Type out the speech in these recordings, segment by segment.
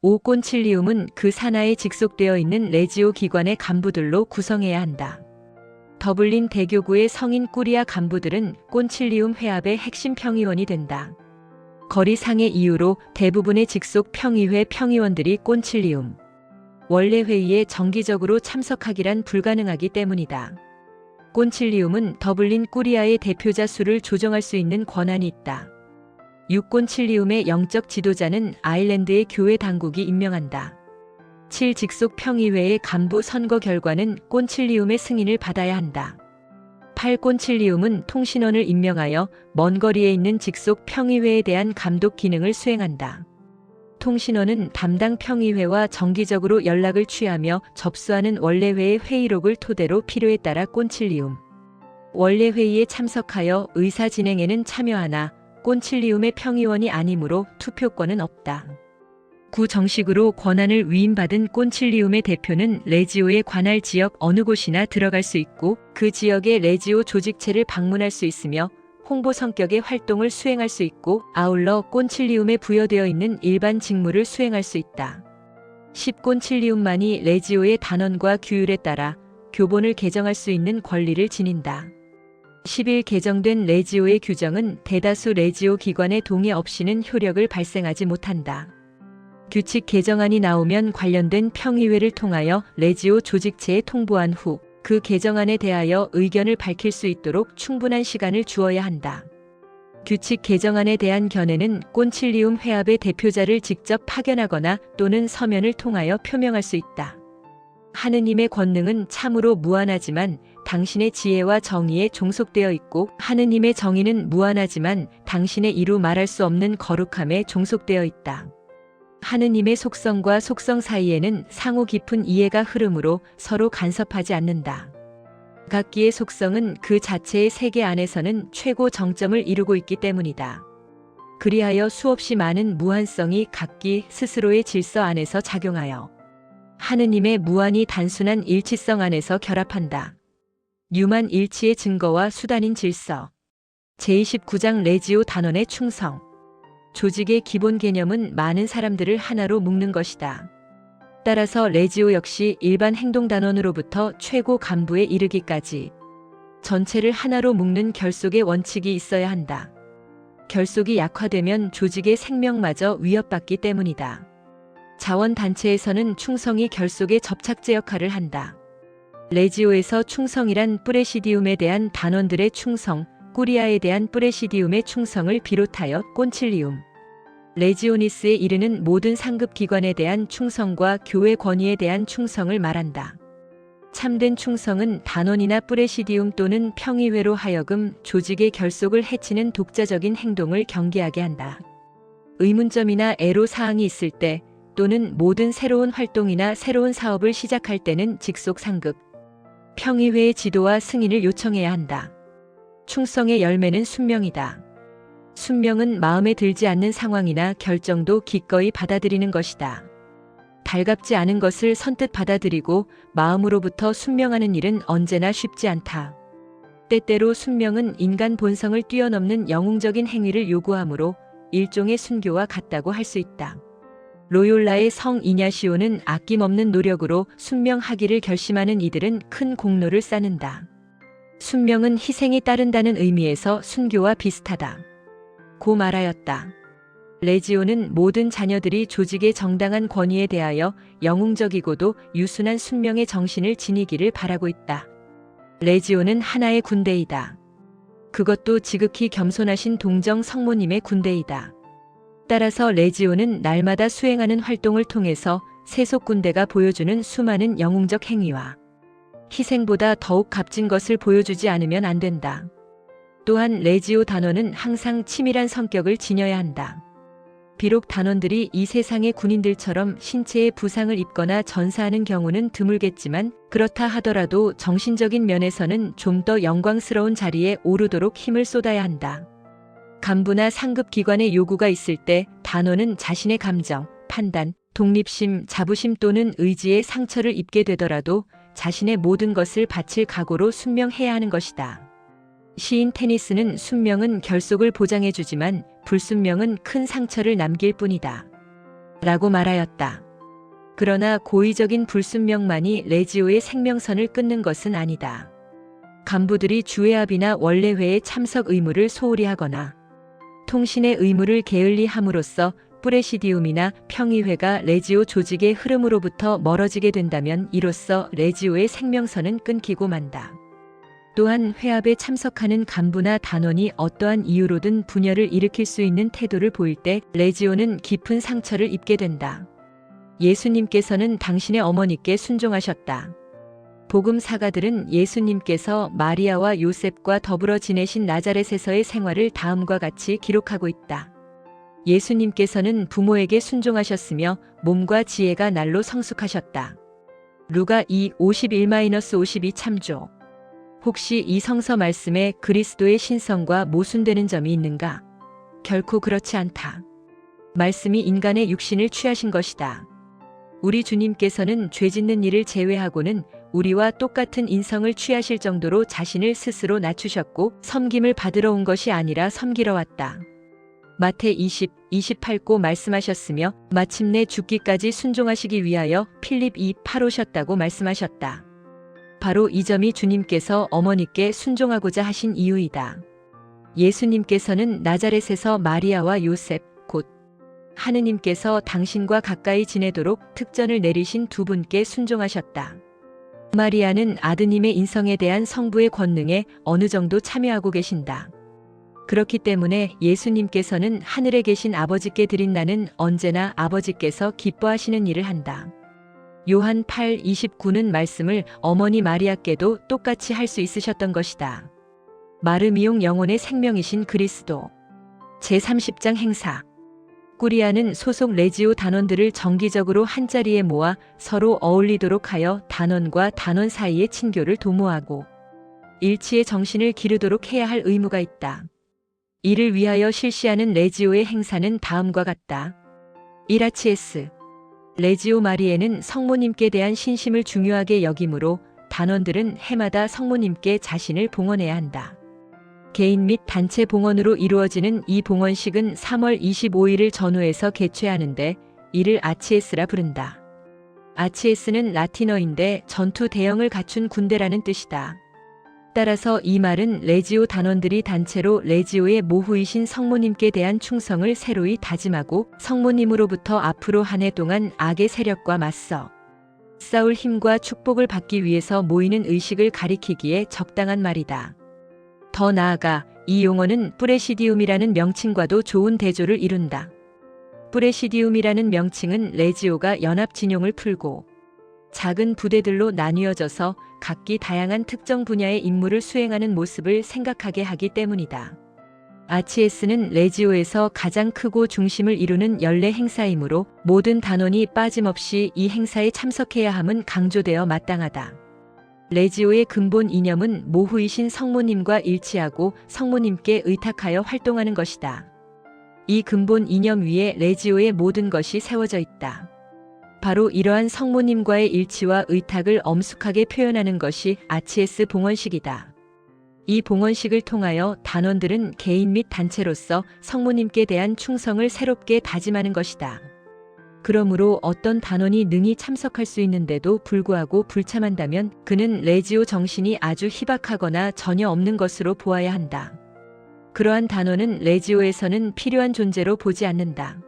꼰칠리움은 그 산하에 직속되어 있는 레지오 기관의 간부들로 구성해야 한다. 더블린 대교구의 성인 꾸리아 간부들은 꼰칠리움 회합의 핵심 평의원이 된다. 거리상의 이유로 대부분의 직속 평의회 평의원들이 꼰칠리움 원래 회의에 정기적으로 참석하기란 불가능하기 때문이다. 꼰칠리움은 더블린 꾸리아의 대표자 수를 조정할 수 있는 권한이 있다. 꼰칠리움의 영적 지도자는 아일랜드의 교회 당국이 임명한다. 7 직속 평의회의 간부 선거 결과는 꼰칠리움의 승인을 받아야 한다. 8 꼰칠리움은 통신원을 임명하여 먼 거리에 있는 직속 평의회에 대한 감독 기능을 수행한다. 통신원은 담당 평의회와 정기적으로 연락을 취하며 접수하는 원래회의 회의록을 토대로 필요에 따라 꼰칠리움 원래 회의에 참석하여 의사 진행에는 참여하나 꼰칠리움의 평의원이 아니므로 투표권은 없다. 정식으로 권한을 위임받은 꼰칠리움의 대표는 레지오에 관할 지역 어느 곳이나 들어갈 수 있고 그 지역의 레지오 조직체를 방문할 수 있으며 홍보 성격의 활동을 수행할 수 있고 아울러 꼰칠리움에 부여되어 있는 일반 직무를 수행할 수 있다. 10 꼰칠리움만이 레지오의 단원과 규율에 따라 교본을 개정할 수 있는 권리를 지닌다. 11 개정된 레지오의 규정은 대다수 레지오 기관의 동의 없이는 효력을 발생하지 못한다. 규칙 개정안이 나오면 관련된 평의회를 통하여 레지오 조직체에 통보한 후 그 개정안에 대하여 의견을 밝힐 수 있도록 충분한 시간을 주어야 한다. 규칙 개정안에 대한 견해는 꼰칠리움 회합의 대표자를 직접 파견하거나 또는 서면을 통하여 표명할 수 있다. 하느님의 권능은 참으로 무한하지만 당신의 지혜와 정의에 종속되어 있고 하느님의 정의는 무한하지만 당신의 이루 말할 수 없는 거룩함에 종속되어 있다. 하느님의 속성과 속성 사이에는 상호 깊은 이해가 흐르므로 서로 간섭하지 않는다. 각기의 속성은 그 자체의 세계 안에서는 최고 정점을 이루고 있기 때문이다. 그리하여 수없이 많은 무한성이 각기 스스로의 질서 안에서 작용하여 하느님의 무한히 단순한 일치성 안에서 결합한다. 유만 일치의 증거와 수단인 질서. 제29장 레지오 단원의 충성. 조직의 기본 개념은 많은 사람들을 하나로 묶는 것이다. 따라서 레지오 역시 일반 행동단원으로부터 최고 간부에 이르기까지 전체를 하나로 묶는 결속의 원칙이 있어야 한다. 결속이 약화되면 조직의 생명마저 위협받기 때문이다. 자원단체에서는 충성이 결속의 접착제 역할을 한다. 레지오에서 충성이란 프레시디움에 대한 단원들의 충성, 꾸리아에 대한 프레시디움의 충성을 비롯하여 꼰칠리움, 레지오니스에 이르는 모든 상급 기관에 대한 충성과 교회 권위에 대한 충성을 말한다. 참된 충성은 단원이나 프레시디움 또는 평의회로 하여금 조직의 결속을 해치는 독자적인 행동을 경계하게 한다. 의문점이나 애로사항이 있을 때 또는 모든 새로운 활동이나 새로운 사업을 시작할 때는 직속 상급, 평의회의 지도와 승인을 요청해야 한다. 충성의 열매는 순명이다. 순명은 마음에 들지 않는 상황이나 결정도 기꺼이 받아들이는 것이다. 달갑지 않은 것을 선뜻 받아들이고 마음으로부터 순명하는 일은 언제나 쉽지 않다. 때때로 순명은 인간 본성을 뛰어넘는 영웅적인 행위를 요구하므로 일종의 순교와 같다고 할 수 있다. 로욜라의 성 이냐시오는 아낌없는 노력으로 순명하기를 결심하는 이들은 큰 공로를 쌓는다. 순명은 희생이 따른다는 의미에서 순교와 비슷하다. 고 말하였다. 레지오는 모든 자녀들이 조직의 정당한 권위에 대하여 영웅적이고도 유순한 순명의 정신을 지니기를 바라고 있다. 레지오는 하나의 군대이다. 그것도 지극히 겸손하신 동정 성모님의 군대이다. 따라서 레지오는 날마다 수행하는 활동을 통해서 세속 군대가 보여주는 수많은 영웅적 행위와 희생보다 더욱 값진 것을 보여주지 않으면 안 된다. 또한 레지오 단원은 항상 치밀한 성격을 지녀야 한다. 비록 단원들이 이 세상의 군인들처럼 신체에 부상을 입거나 전사하는 경우는 드물겠지만 그렇다 하더라도 정신적인 면에서는 좀 더 영광스러운 자리에 오르도록 힘을 쏟아야 한다. 간부나 상급 기관의 요구가 있을 때 단원은 자신의 감정, 판단, 독립심, 자부심 또는 의지에 상처를 입게 되더라도 자신의 모든 것을 바칠 각오로 순명해야 하는 것이다. 시인 테니스는 순명은 결속을 보장해주지만 불순명은 큰 상처를 남길 뿐이다. 라고 말하였다. 그러나 고의적인 불순명만이 레지오의 생명선을 끊는 것은 아니다. 간부들이 주회합이나 원래회의 참석 의무를 소홀히 하거나 통신의 의무를 게을리 함으로써 프레시디움이나 평의회가 레지오 조직의 흐름으로부터 멀어지게 된다면 이로써 레지오의 생명선은 끊기고 만다. 또한 회합에 참석하는 간부나 단원이 어떠한 이유로든 분열을 일으킬 수 있는 태도를 보일 때 레지오는 깊은 상처를 입게 된다. 예수님께서는 당신의 어머니께 순종하셨다. 복음 사가들은 예수님께서 마리아와 요셉과 더불어 지내신 나자렛에서의 생활을 다음과 같이 기록하고 있다. 예수님께서는 부모에게 순종하셨으며 몸과 지혜가 날로 성숙하셨다. 루가 2, 51-52 참조. 혹시 이 성서 말씀에 그리스도의 신성과 모순되는 점이 있는가? 결코 그렇지 않다. 말씀이 인간의 육신을 취하신 것이다. 우리 주님께서는 죄 짓는 일을 제외하고는 우리와 똑같은 인성을 취하실 정도로 자신을 스스로 낮추셨고 섬김을 받으러 온 것이 아니라 섬기러 왔다. 마태 20, 28고 말씀하셨으며 마침내 죽기까지 순종하시기 위하여 필립 2, 8 오셨다고 말씀하셨다. 바로 이 점이 주님께서 어머니께 순종하고자 하신 이유이다. 예수님께서는 나자렛에서 마리아와 요셉, 곧 하느님께서 당신과 가까이 지내도록 특전을 내리신 두 분께 순종하셨다. 마리아는 아드님의 인성에 대한 성부의 권능에 어느 정도 참여하고 계신다. 그렇기 때문에 예수님께서는 하늘에 계신 아버지께 드린 나는 언제나 아버지께서 기뻐하시는 일을 한다. 요한 8, 29는 말씀을 어머니 마리아께도 똑같이 할 수 있으셨던 것이다. 마르미용 영혼의 생명이신 그리스도. 제30장 행사. 꾸리아는 소속 레지오 단원들을 정기적으로 한자리에 모아 서로 어울리도록 하여 단원과 단원 사이의 친교를 도모하고 일치의 정신을 기르도록 해야 할 의무가 있다. 이를 위하여 실시하는 레지오의 행사는 다음과 같다. 1아치에스. 레지오 마리에는 성모님께 대한 신심을 중요하게 여기므로 단원들은 해마다 성모님께 자신을 봉헌해야 한다. 개인 및 단체 봉헌으로 이루어지는 이 봉헌식은 3월 25일을 전후해서 개최하는데 이를 아치에스라 부른다. 아치에스는 라틴어인데 전투 대형을 갖춘 군대라는 뜻이다. 따라서 이 말은 레지오 단원들이 단체로 레지오의 모후이신 성모님께 대한 충성을 새로이 다짐하고 성모님으로부터 앞으로 한 해 동안 악의 세력과 맞서 싸울 힘과 축복을 받기 위해서 모이는 의식을 가리키기에 적당한 말이다. 더 나아가 이 용어는 프레시디움이라는 명칭과도 좋은 대조를 이룬다. 프레시디움이라는 명칭은 레지오가 연합 진용을 풀고 작은 부대들로 나뉘어져서 각기 다양한 특정 분야의 임무를 수행하는 모습을 생각하게 하기 때문이다. 아치에스는 레지오에서 가장 크고 중심을 이루는 연례 행사이므로 모든 단원이 빠짐없이 이 행사에 참석해야 함은 강조되어 마땅하다. 레지오의 근본 이념은 모후이신 성모님과 일치하고 성모님께 의탁하여 활동하는 것이다. 이 근본 이념 위에 레지오의 모든 것이 세워져 있다. 바로 이러한 성모님과의 일치와 의탁을 엄숙하게 표현하는 것이 아치에스 봉헌식이다. 이 봉헌식을 통하여 단원들은 개인 및 단체로서 성모님께 대한 충성을 새롭게 다짐하는 것이다. 그러므로 어떤 단원이 능히 참석할 수 있는데도 불구하고 불참한다면 그는 레지오 정신이 아주 희박하거나 전혀 없는 것으로 보아야 한다. 그러한 단원은 레지오에서는 필요한 존재로 보지 않는다.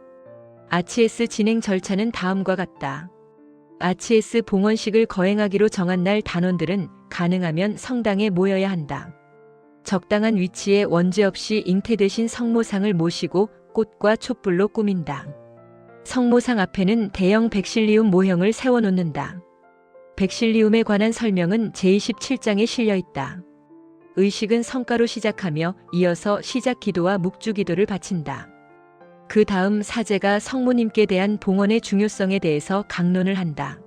아치에스 진행 절차는 다음과 같다. 아치에스 봉헌식을 거행하기로 정한 날 단원들은 가능하면 성당에 모여야 한다. 적당한 위치에 원죄 없이 잉태되신 성모상을 모시고 꽃과 촛불로 꾸민다. 성모상 앞에는 대형 백실리움 모형을 세워놓는다. 백실리움에 관한 설명은 제27장에 실려 있다. 의식은 성가로 시작하며 이어서 시작 기도와 묵주 기도를 바친다. 그 다음 사제가 성모님께 대한 봉헌의 중요성에 대해서 강론을 한다.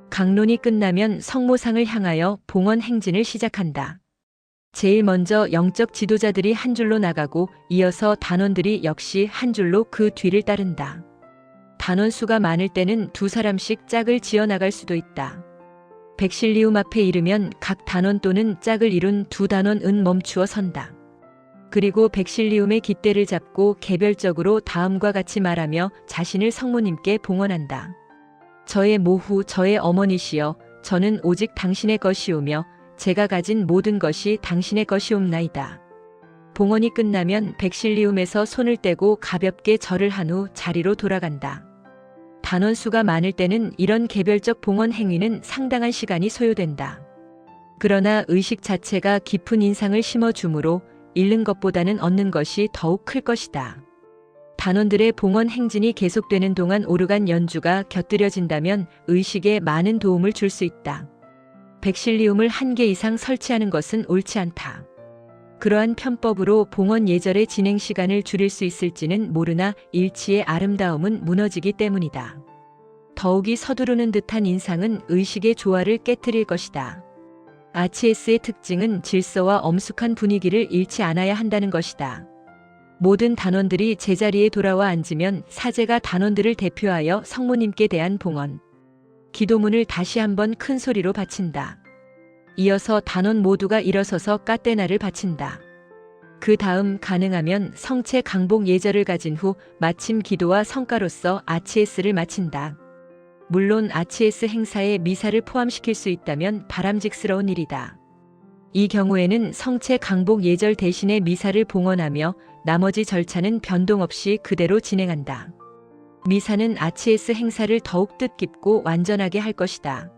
강론이 끝나면 성모상을 향하여 봉헌 행진을 시작한다. 제일 먼저 영적 지도자들이 한 줄로 나가고 이어서 단원들이 역시 한 줄로 그 뒤를 따른다. 단원 수가 많을 때는 두 사람씩 짝을 지어 나갈 수도 있다. 백실리움 앞에 이르면 각 단원 또는 짝을 이룬 두 단원은 멈추어 선다. 그리고 백실리움의 깃대를 잡고 개별적으로 다음과 같이 말하며 자신을 성모님께 봉헌한다. 저의 모후, 저의 어머니시여, 저는 오직 당신의 것이오며 제가 가진 모든 것이 당신의 것이옵나이다. 봉헌이 끝나면 백실리움에서 손을 떼고 가볍게 절을 한 후 자리로 돌아간다. 단원 수가 많을 때는 이런 개별적 봉헌 행위는 상당한 시간이 소요된다. 그러나 의식 자체가 깊은 인상을 심어주므로 잃는 것보다는 얻는 것이 더욱 클 것이다. 단원들의 봉헌 행진이 계속되는 동안 오르간 연주가 곁들여진다면 의식에 많은 도움을 줄 수 있다. 백실리움을 1개 이상 설치하는 것은 옳지 않다. 그러한 편법으로 봉헌 예절의 진행 시간을 줄일 수 있을지는 모르나 일치의 아름다움은 무너지기 때문이다. 더욱이 서두르는 듯한 인상은 의식의 조화를 깨뜨릴 것이다. 아치에스의 특징은 질서와 엄숙한 분위기를 잃지 않아야 한다는 것이다. 모든 단원들이 제자리에 돌아와 앉으면 사제가 단원들을 대표하여 성모님께 대한 봉헌, 기도문을 다시 한번 큰 소리로 바친다. 이어서 단원 모두가 일어서서 까떼나를 바친다. 그 다음 가능하면 성체 강복 예절을 가진 후 마침 기도와 성가로서 아치에스를 마친다. 물론 아치에스 행사에 미사를 포함시킬 수 있다면 바람직스러운 일이다. 이 경우에는 성체 강복 예절 대신에 미사를 봉헌하며 나머지 절차는 변동 없이 그대로 진행한다. 미사는 아치에스 행사를 더욱 뜻깊고 완전하게 할 것이다.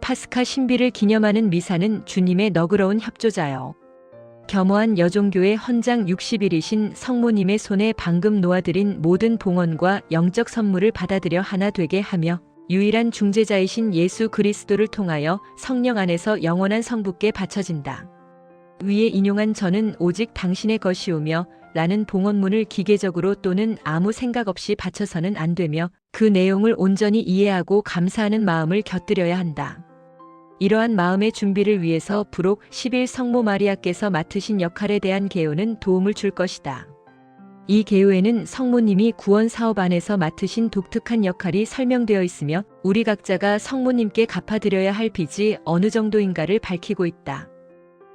파스카 신비를 기념하는 미사는 주님의 너그러운 협조자여. 겸허한 여종교의 헌장 60일이신 성모님의 손에 방금 놓아드린 모든 봉헌과 영적 선물을 받아들여 하나 되게 하며 유일한 중재자이신 예수 그리스도를 통하여 성령 안에서 영원한 성부께 바쳐진다. 위에 인용한 저는 오직 당신의 것이오며 라는 봉헌문을 기계적으로 또는 아무 생각 없이 바쳐서는 안 되며 그 내용을 온전히 이해하고 감사하는 마음을 곁들여야 한다. 이러한 마음의 준비를 위해서 부록 10일 성모 마리아께서 맡으신 역할에 대한 개요는 도움을 줄 것이다. 이 개요에는 성모님이 구원 사업 안에서 맡으신 독특한 역할이 설명되어 있으며 우리 각자가 성모님께 갚아드려야 할 빚이 어느 정도인가를 밝히고 있다.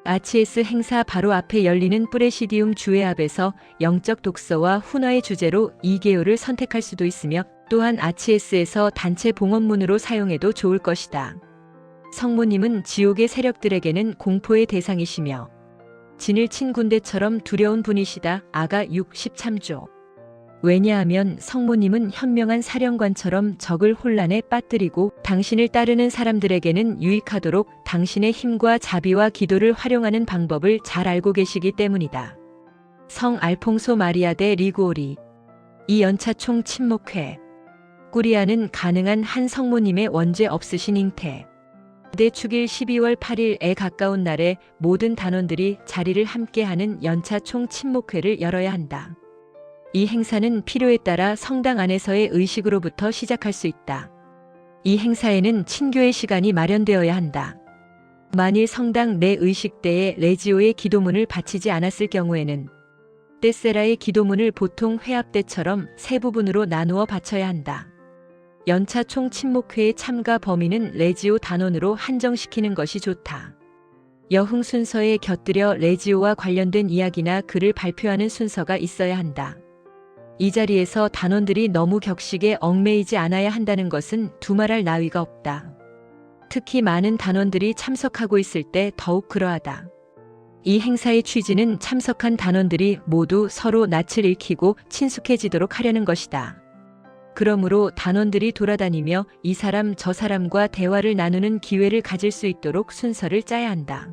아치에스 행사 바로 앞에 열리는 프레시디움 주회 앞에서 영적 독서와 훈화의 주제로 이 개요를 선택할 수도 있으며 또한 아치에스에서 단체 봉헌문으로 사용해도 좋을 것이다. 성모님은 지옥의 세력들에게는 공포의 대상이시며 진을 친 군대처럼 두려운 분이시다. 아가 6, 13조. 왜냐하면 성모님은 현명한 사령관처럼 적을 혼란에 빠뜨리고 당신을 따르는 사람들에게는 유익하도록 당신의 힘과 자비와 기도를 활용하는 방법을 잘 알고 계시기 때문이다. 성 알퐁소 마리아 데 리구오리. 이 연차 총 침묵회. 꾸리아는 가능한 한 성모님의 원죄 없으신 잉태. 대 축일 12월 8일에 가까운 날에 모든 단원들이 자리를 함께하는 연차 총 침묵회를 열어야 한다. 이 행사는 필요에 따라 성당 안에서의 의식으로부터 시작할 수 있다. 이 행사에는 친교의 시간이 마련되어야 한다. 만일 성당 내 의식 때에 레지오의 기도문을 바치지 않았을 경우에는 떼세라의 기도문을 보통 회합 때처럼 세 부분으로 나누어 바쳐야 한다. 연차 총 침묵회의 참가 범위는 레지오 단원으로 한정시키는 것이 좋다. 여흥 순서에 곁들여 레지오와 관련된 이야기나 글을 발표하는 순서가 있어야 한다. 이 자리에서 단원들이 너무 격식에 얽매이지 않아야 한다는 것은 두말할 나위가 없다. 특히 많은 단원들이 참석하고 있을 때 더욱 그러하다. 이 행사의 취지는 참석한 단원들이 모두 서로 낯을 익히고 친숙해지도록 하려는 것이다. 그러므로 단원들이 돌아다니며 이 사람 저 사람과 대화를 나누는 기회를 가질 수 있도록 순서를 짜야 한다.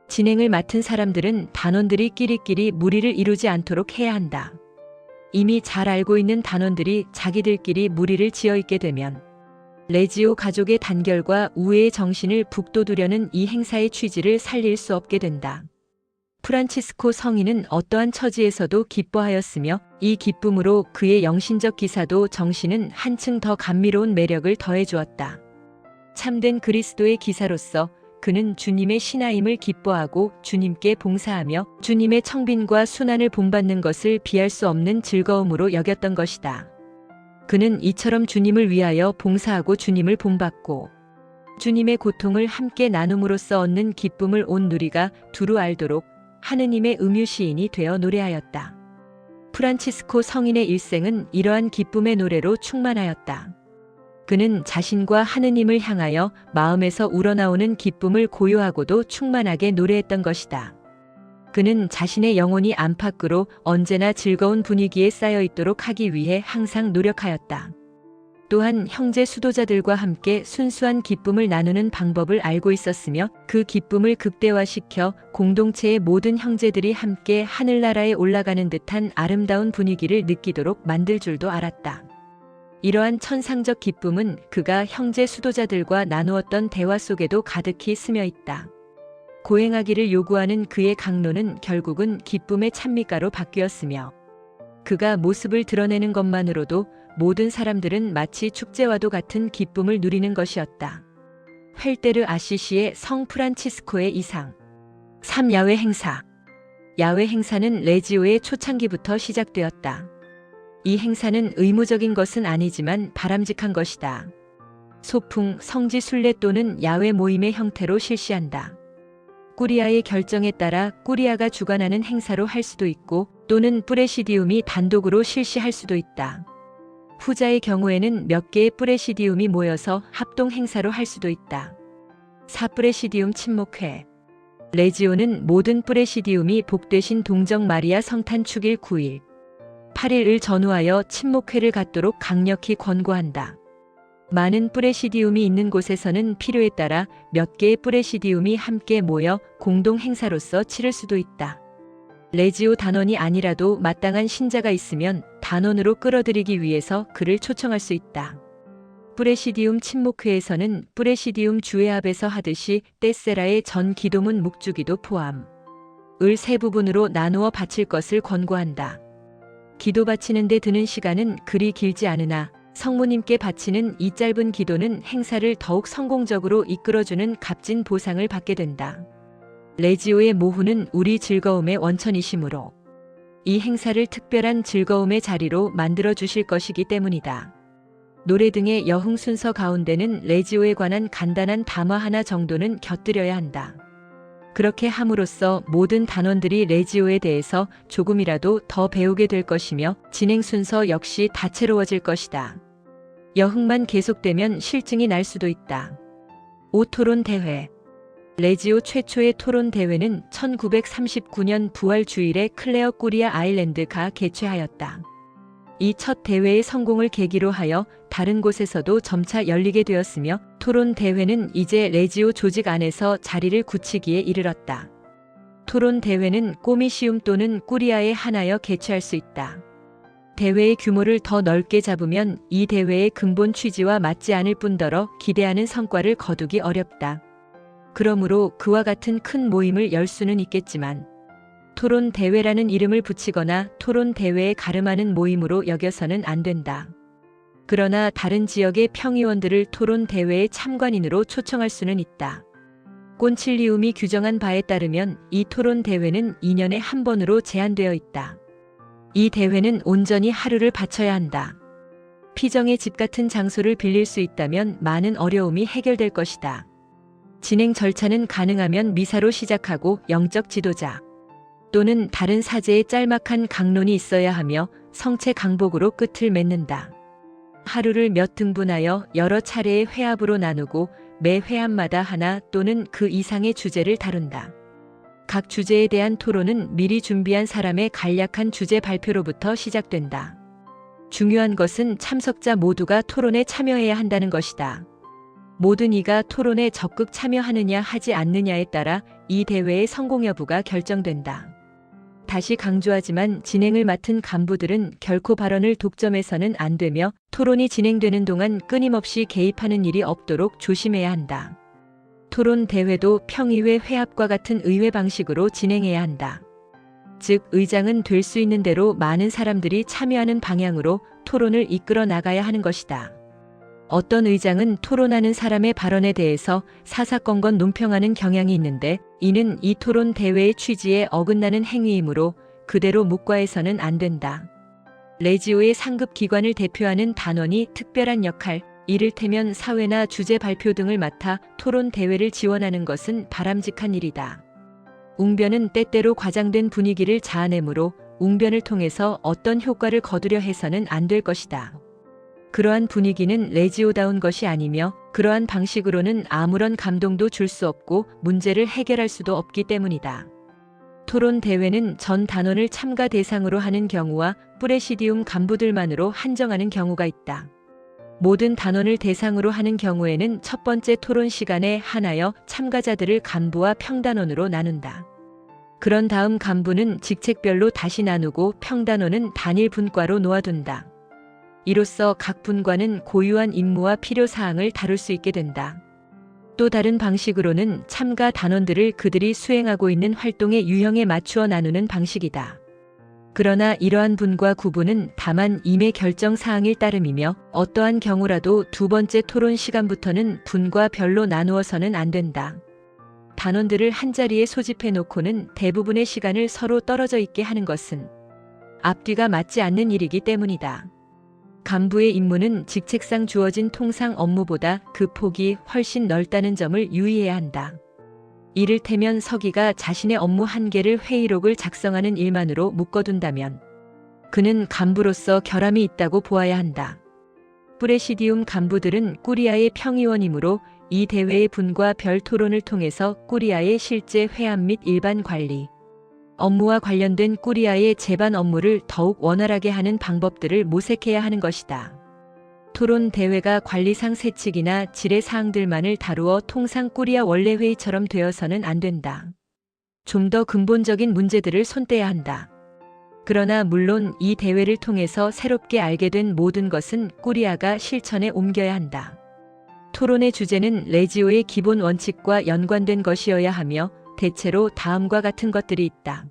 진행을 맡은 사람들은 단원들이 끼리끼리 무리를 이루지 않도록 해야 한다. 이미 잘 알고 있는 단원들이 자기들끼리 무리를 지어 있게 되면 레지오 가족의 단결과 우애의 정신을 북돋우려는 이 행사의 취지를 살릴 수 없게 된다. 프란치스코 성인은 어떠한 처지에서도 기뻐하였으며 이 기쁨으로 그의 영신적 기사도 정신은 한층 더 감미로운 매력을 더해 주었다. 참된 그리스도의 기사로서 그는 주님의 신하임을 기뻐하고 주님께 봉사하며 주님의 청빈과 순환을 본받는 것을 비할 수 없는 즐거움으로 여겼던 것이다. 그는 이처럼 주님을 위하여 봉사하고 주님을 본받고 주님의 고통을 함께 나눔으로써 얻는 기쁨을 온 누리가 두루 알도록 하느님의 음유 시인이 되어 노래하였다. 프란치스코 성인의 일생은 이러한 기쁨의 노래로 충만하였다. 그는 자신과 하느님을 향하여 마음에서 우러나오는 기쁨을 고요하고도 충만하게 노래했던 것이다. 그는 자신의 영혼이 안팎으로 언제나 즐거운 분위기에 쌓여 있도록 하기 위해 항상 노력하였다. 또한 형제 수도자들과 함께 순수한 기쁨을 나누는 방법을 알고 있었으며 그 기쁨을 극대화시켜 공동체의 모든 형제들이 함께 하늘나라에 올라가는 듯한 아름다운 분위기를 느끼도록 만들 줄도 알았다. 이러한 천상적 기쁨은 그가 형제 수도자들과 나누었던 대화 속에도 가득히 스며 있다. 고행하기를 요구하는 그의 강론은 결국은 기쁨의 찬미가로 바뀌었으며 그가 모습을 드러내는 것만으로도 모든 사람들은 마치 축제와도 같은 기쁨을 누리는 것이었다. 헬테르 아시시의 성 프란치스코의 이상 3. 야외 행사. 야외 행사는 레지오의 초창기부터 시작되었다. 이 행사는 의무적인 것은 아니지만 바람직한 것이다. 소풍, 성지 순례 또는 야외 모임의 형태로 실시한다. 꾸리아의 결정에 따라 꾸리아가 주관하는 행사로 할 수도 있고 또는 프레시디움이 단독으로 실시할 수도 있다. 후자의 경우에는 몇 개의 프레시디움이 모여서 합동 행사로 할 수도 있다. 4. 프레시디움 침묵회. 레지오는 모든 프레시디움이 복되신 동정 마리아 성탄 축일 9일, 8일을 전후하여 침묵회를 갖도록 강력히 권고한다. 많은 프레시디움이 있는 곳에서는 필요에 따라 몇 개의 프레시디움이 함께 모여 공동 행사로서 치를 수도 있다. 레지오 단원이 아니라도 마땅한 신자가 있으면 단원으로 끌어들이기 위해서 그를 초청할 수 있다. 프레시디움 침묵회에서는 프레시디움 주회합에서 하듯이 떼세라의 전 기도문 묵주기도 포함 을 세 부분으로 나누어 바칠 것을 권고한다. 기도 바치는 데 드는 시간은 그리 길지 않으나 성모님께 바치는 이 짧은 기도는 행사를 더욱 성공적으로 이끌어주는 값진 보상을 받게 된다. 레지오의 모후는 우리 즐거움의 원천이시므로 이 행사를 특별한 즐거움의 자리로 만들어 주실 것이기 때문이다. 노래 등의 여흥 순서 가운데는 레지오에 관한 간단한 담화 하나 정도는 곁들여야 한다. 그렇게 함으로써 모든 단원들이 레지오에 대해서 조금이라도 더 배우게 될 것이며 진행 순서 역시 다채로워질 것이다. 여흥만 계속되면 실증이 날 수도 있다. 5. 토론 대회. 레지오 최초의 토론 대회는 1939년 부활 주일에 클레어 꾸리아 아일랜드가 개최하였다. 이 첫 대회의 성공을 계기로 하여 다른 곳에서도 점차 열리게 되었으며 토론 대회는 이제 레지오 조직 안에서 자리를 굳히기에 이르렀다. 토론 대회는 꼬미시움 또는 꾸리아에 한하여 개최할 수 있다. 대회의 규모를 더 넓게 잡으면 이 대회의 근본 취지와 맞지 않을 뿐더러 기대하는 성과를 거두기 어렵다. 그러므로 그와 같은 큰 모임을 열 수는 있겠지만 토론 대회라는 이름을 붙이거나 토론 대회에 가름하는 모임으로 여겨서는 안 된다. 그러나 다른 지역의 평의원들을 토론 대회의 참관인으로 초청할 수는 있다. 꼰칠리움이 규정한 바에 따르면 이 토론 대회는 2년에 한 번으로 제한되어 있다. 이 대회는 온전히 하루를 바쳐야 한다. 피정의 집 같은 장소를 빌릴 수 있다면 많은 어려움이 해결될 것이다. 진행 절차는 가능하면 미사로 시작하고 영적 지도자 또는 다른 사제의 짤막한 강론이 있어야 하며 성체 강복으로 끝을 맺는다. 하루를 몇 등분하여 여러 차례의 회합으로 나누고 매 회합마다 하나 또는 그 이상의 주제를 다룬다. 각 주제에 대한 토론은 미리 준비한 사람의 간략한 주제 발표로부터 시작된다. 중요한 것은 참석자 모두가 토론에 참여해야 한다는 것이다. 모든 이가 토론에 적극 참여하느냐 하지 않느냐에 따라 이 대회의 성공 여부가 결정된다. 다시 강조하지만 진행을 맡은 간부들은 결코 발언을 독점해서는 안 되며 토론이 진행되는 동안 끊임없이 개입하는 일이 없도록 조심해야 한다. 토론 대회도 평의회 회합과 같은 의회 방식으로 진행해야 한다. 즉, 의장은 될 수 있는 대로 많은 사람들이 참여하는 방향으로 토론을 이끌어 나가야 하는 것이다. 어떤 의장은 토론하는 사람의 발언에 대해서 사사건건 논평하는 경향이 있는데 이는 이 토론 대회의 취지에 어긋나는 행위이므로 그대로 묵과해서는 안 된다. 레지오의 상급 기관을 대표하는 단원이 특별한 역할, 이를테면 사회나 주제 발표 등을 맡아 토론 대회를 지원하는 것은 바람직한 일이다. 웅변은 때때로 과장된 분위기를 자아내므로 웅변을 통해서 어떤 효과를 거두려 해서는 안 될 것이다. 그러한 분위기는 레지오다운 것이 아니며 그러한 방식으로는 아무런 감동도 줄 수 없고 문제를 해결할 수도 없기 때문이다. 토론 대회는 전 단원을 참가 대상으로 하는 경우와 프레시디움 간부들만으로 한정하는 경우가 있다. 모든 단원을 대상으로 하는 경우에는 첫 번째 토론 시간에 한하여 참가자들을 간부와 평단원으로 나눈다. 그런 다음 간부는 직책별로 다시 나누고 평단원은 단일 분과로 놓아둔다. 이로써 각 분과는 고유한 임무와 필요사항을 다룰 수 있게 된다. 또 다른 방식으로는 참가 단원들을 그들이 수행하고 있는 활동의 유형에 맞추어 나누는 방식이다. 그러나 이러한 분과 구분은 다만 임의 결정 사항일 따름이며 어떠한 경우라도 두 번째 토론 시간부터는 분과 별로 나누어서는 안 된다. 단원들을 한자리에 소집해 놓고는 대부분의 시간을 서로 떨어져 있게 하는 것은 앞뒤가 맞지 않는 일이기 때문이다. 간부의 임무는 직책상 주어진 통상 업무보다 그 폭이 훨씬 넓다는 점을 유의해야 한다. 이를테면 서기가 자신의 업무 한계를 회의록을 작성하는 일만으로 묶어둔다면 그는 간부로서 결함이 있다고 보아야 한다. 프레시디움 간부들은 꾸리아의 평의원이므로 이 대회의 분과 별 토론을 통해서 꾸리아의 실제 회함 및 일반 관리, 업무와 관련된 꾸리아의 제반 업무를 더욱 원활하게 하는 방법들을 모색해야 하는 것이다. 토론 대회가 관리상 세칙이나 질의 사항들만을 다루어 통상 꾸리아 원래 회의처럼 되어서는 안 된다. 좀 더 근본적인 문제들을 손대야 한다. 그러나 물론 이 대회를 통해서 새롭게 알게 된 모든 것은 꾸리아가 실천에 옮겨야 한다. 토론의 주제는 레지오의 기본 원칙과 연관된 것이어야 하며 대체로 다음과 같은 것들이 있다.